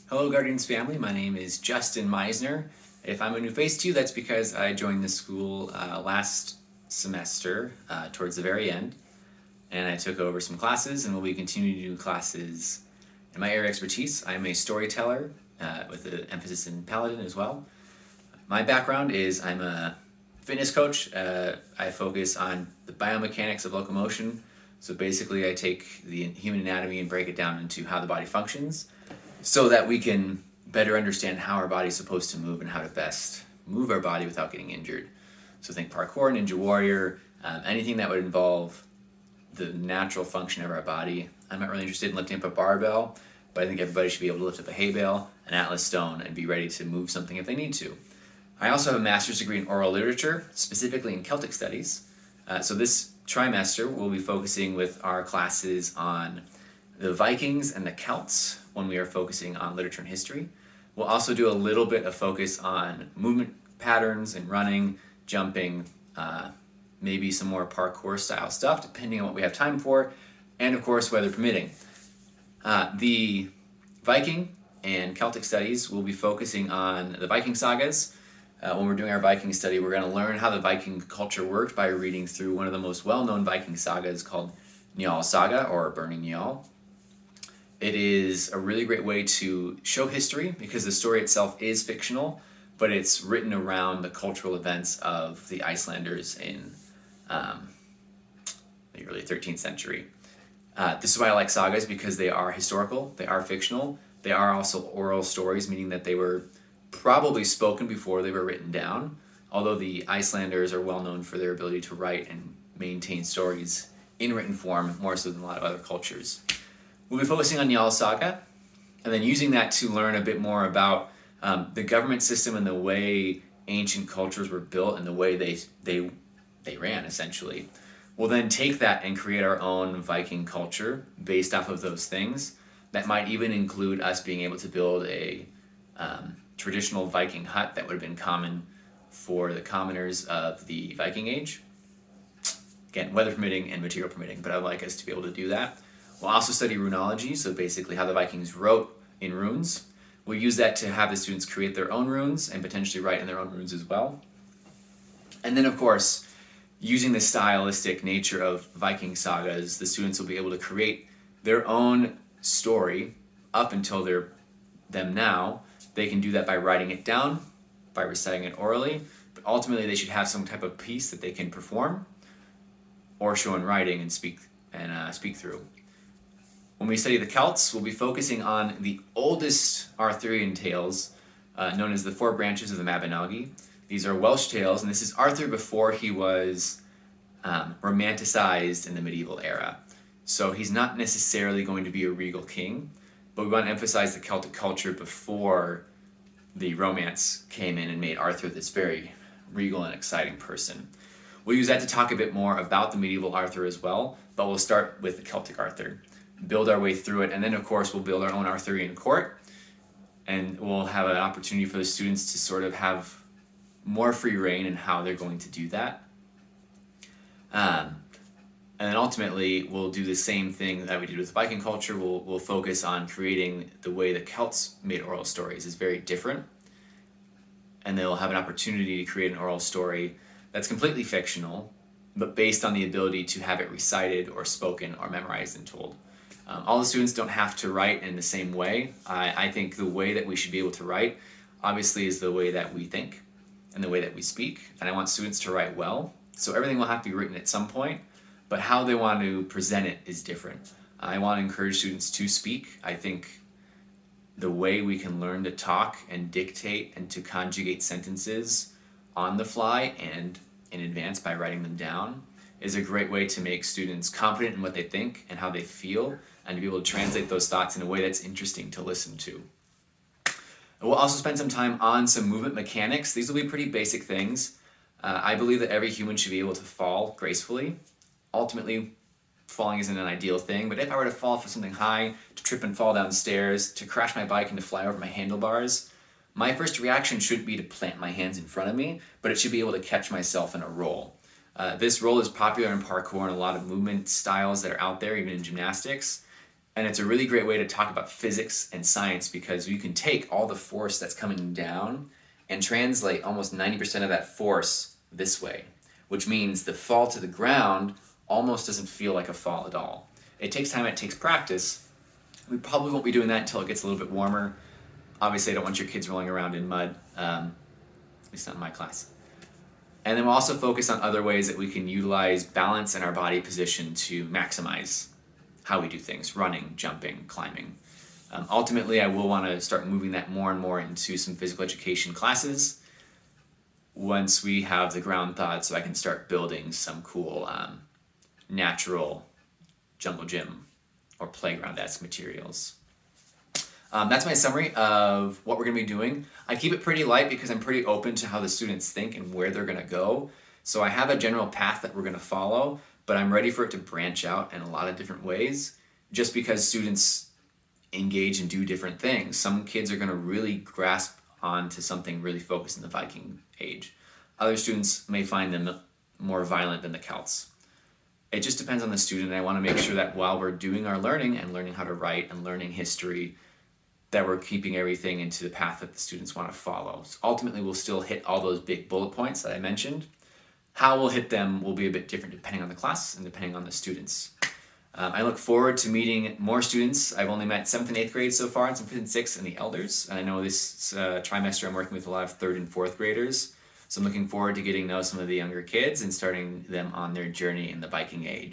Hello Guardians family, my name is Justin Meissner. If I'm a new face to you, that's because I joined the school last semester towards the very end, and I took over some classes and will be continuing to do classes in my area of expertise. I'm a storyteller with an emphasis in Paladin as well. My background is I'm a fitness coach. I focus on the biomechanics of locomotion. So basically I take the human anatomy and break it down into how the body functions so that we can better understand how our body is supposed to move and how to best move our body without getting injured. So think parkour, ninja warrior, anything that would involve the natural function of our body. I'm not really interested in lifting up a barbell, but I think everybody should be able to lift up a hay bale, an atlas stone, and be ready to move something if they need to. I also have a master's degree in oral literature, specifically in Celtic studies. So this trimester we'll be focusing with our classes on the Vikings and the Celts when we are focusing on literature and history. We'll also do a little bit of focus on movement patterns and running, jumping, maybe some more parkour style stuff depending on what we have time for, and of course weather permitting. The Viking and Celtic studies will be focusing on the Viking sagas. When we're doing our Viking study, we're going to learn how the Viking culture worked by reading through one of the most well-known Viking sagas called Njal Saga, or Burning Njal. It is a really great way to show history because the story itself is fictional, but it's written around the cultural events of the Icelanders in the early 13th century. This is why I like sagas, because they are historical, they are fictional, they are also oral stories, meaning that they were probably spoken before they were written down, although the Icelanders are well known for their ability to write and maintain stories in written form more so than a lot of other cultures. We'll be focusing on Njal Saga, and then using that to learn a bit more about the government system and the way ancient cultures were built and the way they ran, essentially. We'll then take that and create our own Viking culture based off of those things. That might even include us being able to build a traditional Viking hut that would have been common for the commoners of the Viking Age. Again, weather permitting and material permitting, but I'd like us to be able to do that. We'll also study runology, so basically how the Vikings wrote in runes. We'll use that to have the students create their own runes and potentially write in their own runes as well. And then, of course, using the stylistic nature of Viking sagas, the students will be able to create their own story up until them now. They can do that by writing it down, by reciting it orally, but ultimately they should have some type of piece that they can perform or show in writing and speak through. When we study the Celts, we'll be focusing on the oldest Arthurian tales, known as the Four Branches of the Mabinogi. These are Welsh tales, and this is Arthur before he was romanticized in the medieval era. So he's not necessarily going to be a regal king, but we want to emphasize the Celtic culture before the romance came in and made Arthur this very regal and exciting person. We'll use that to talk a bit more about the medieval Arthur as well, but we'll start with the Celtic Arthur, build our way through it, and then of course we'll build our own Arthurian court, and we'll have an opportunity for the students to sort of have more free reign in how they're going to do that. And then ultimately we'll do the same thing that we did with Viking culture. We'll focus on creating the way the Celts made oral stories is very different, and they'll have an opportunity to create an oral story that's completely fictional, but based on the ability to have it recited or spoken or memorized and told. All the students don't have to write in the same way. I think the way that we should be able to write, obviously, is the way that we think and the way that we speak. And I want students to write well. So everything will have to be written at some point, but how they want to present it is different. I want to encourage students to speak. I think the way we can learn to talk and dictate and to conjugate sentences on the fly and in advance by writing them down is a great way to make students confident in what they think and how they feel, and to be able to translate those thoughts in a way that's interesting to listen to. We'll also spend some time on some movement mechanics. These will be pretty basic things. I believe that every human should be able to fall gracefully. Ultimately, falling isn't an ideal thing, but if I were to fall for something high, to trip and fall downstairs, to crash my bike and to fly over my handlebars, my first reaction shouldn't be to plant my hands in front of me, but it should be able to catch myself in a roll. This roll is popular in parkour and a lot of movement styles that are out there, even in gymnastics. And it's a really great way to talk about physics and science because you can take all the force that's coming down and translate almost 90% of that force this way, which means the fall to the ground almost doesn't feel like a fall at all. It takes time, it takes practice. We probably won't be doing that until it gets a little bit warmer. Obviously, I don't want your kids rolling around in mud, at least not in my class. And then we'll also focus on other ways that we can utilize balance in our body position to maximize how we do things: running, jumping, climbing. Ultimately, I will want to start moving that more and more into some physical education classes once we have the ground thawed, so I can start building some cool natural jungle gym or playground-esque materials. That's my summary of what we're going to be doing. I keep it pretty light because I'm pretty open to how the students think and where they're going to go. So I have a general path that we're going to follow, but I'm ready for it to branch out in a lot of different ways just because students engage and do different things. Some kids are going to really grasp onto something really focused in the Viking age. Other students may find them more violent than the Celts. It just depends on the student. I want to make sure that while we're doing our learning and learning how to write and learning history, that we're keeping everything into the path that the students want to follow. So ultimately, we'll still hit all those big bullet points that I mentioned. How we'll hit them will be a bit different depending on the class and depending on the students. I look forward to meeting more students. I've only met 7th and 8th grade so far, and some 5th and 6th, and the elders. And I know this trimester I'm working with a lot of 3rd and 4th graders. So I'm looking forward to getting to know some of the younger kids and starting them on their journey in the Viking age.